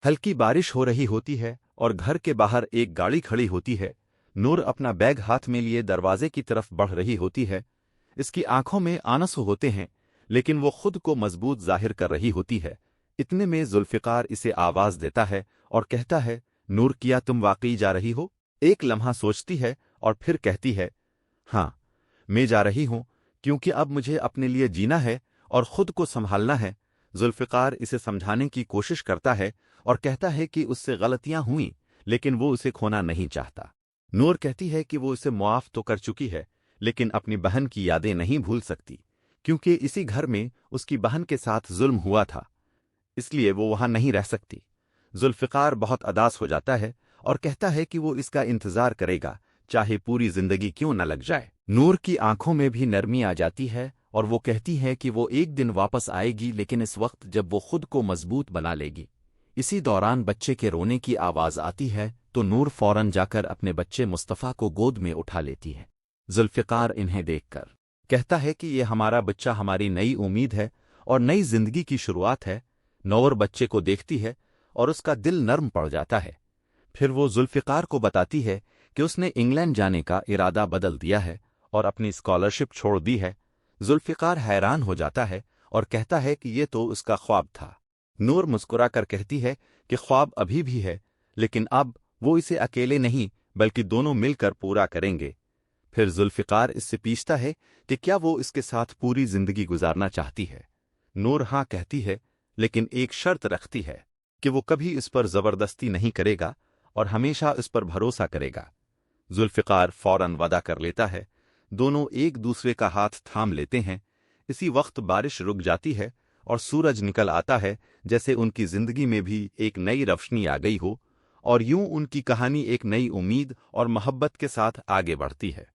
हल्की बारिश हो रही होती है और घर के बाहर एक गाड़ी खड़ी होती है। नूर अपना बैग हाथ में लिए दरवाजे की तरफ बढ़ रही होती है। इसकी आंखों में आंसू होते हैं, लेकिन वो खुद को मजबूत जाहिर कर रही होती है। इतने में जुल्फिकार इसे आवाज देता है और कहता है, नूर, क्या तुम वाकई जा रही हो? एक लम्हा सोचती है और फिर कहती है, हाँ, मैं जा रही हूं, क्योंकि अब मुझे अपने लिए जीना है और खुद को संभालना है। जुल्फिकार इसे समझाने की कोशिश करता है और कहता है कि उससे गलतियां हुई, लेकिन वो उसे खोना नहीं चाहता। नूर कहती है कि वो उसे मुआफ तो कर चुकी है, लेकिन अपनी बहन की यादें नहीं भूल सकती, क्योंकि इसी घर में उसकी बहन के साथ जुल्म हुआ था, इसलिए वो वहां नहीं रह सकती। जुल्फिकार बहुत अदास हो जाता है और कहता है कि वो इसका इंतजार करेगा, चाहे पूरी जिंदगी क्यों न लग जाए। नूर की आंखों में भी नरमी आ जाती है और वो कहती है कि वो एक दिन वापस आएगी, लेकिन इस वक्त जब वो खुद को मजबूत बना लेगी। इसी दौरान बच्चे के रोने की आवाज आती है तो नूर फौरन जाकर अपने बच्चे मुस्तफ़ा को गोद में उठा लेती है। जुल्फिकार इन्हें देखकर कहता है कि ये हमारा बच्चा हमारी नई उम्मीद है और नई जिंदगी की शुरुआत है। नौर बच्चे को देखती है और उसका दिल नर्म पड़ जाता है। फिर वो जुल्फिकार को बताती है कि उसने इंग्लैंड जाने का इरादा बदल दिया है और अपनी स्कॉलरशिप छोड़ दी है। जुल्फिकार हैरान हो जाता है और कहता है कि ये तो उसका ख्वाब था। नूर मुस्कुरा कर कहती है कि ख्वाब अभी भी है, लेकिन अब वो इसे अकेले नहीं बल्कि दोनों मिलकर पूरा करेंगे। फिर जुल्फिकार इससे पूछता है कि क्या वो इसके साथ पूरी जिंदगी गुजारना चाहती है। नूर हाँ कहती है, लेकिन एक शर्त रखती है कि वो कभी इस पर जबरदस्ती नहीं करेगा और हमेशा इस पर भरोसा करेगा। जुल्फिकार फौरन वादा कर लेता है। दोनों एक दूसरे का हाथ थाम लेते हैं। इसी वक्त बारिश रुक जाती है और सूरज निकल आता है, जैसे उनकी जिंदगी में भी एक नई रोशनी आ गई हो, और यूं उनकी कहानी एक नई उम्मीद और मोहब्बत के साथ आगे बढ़ती है।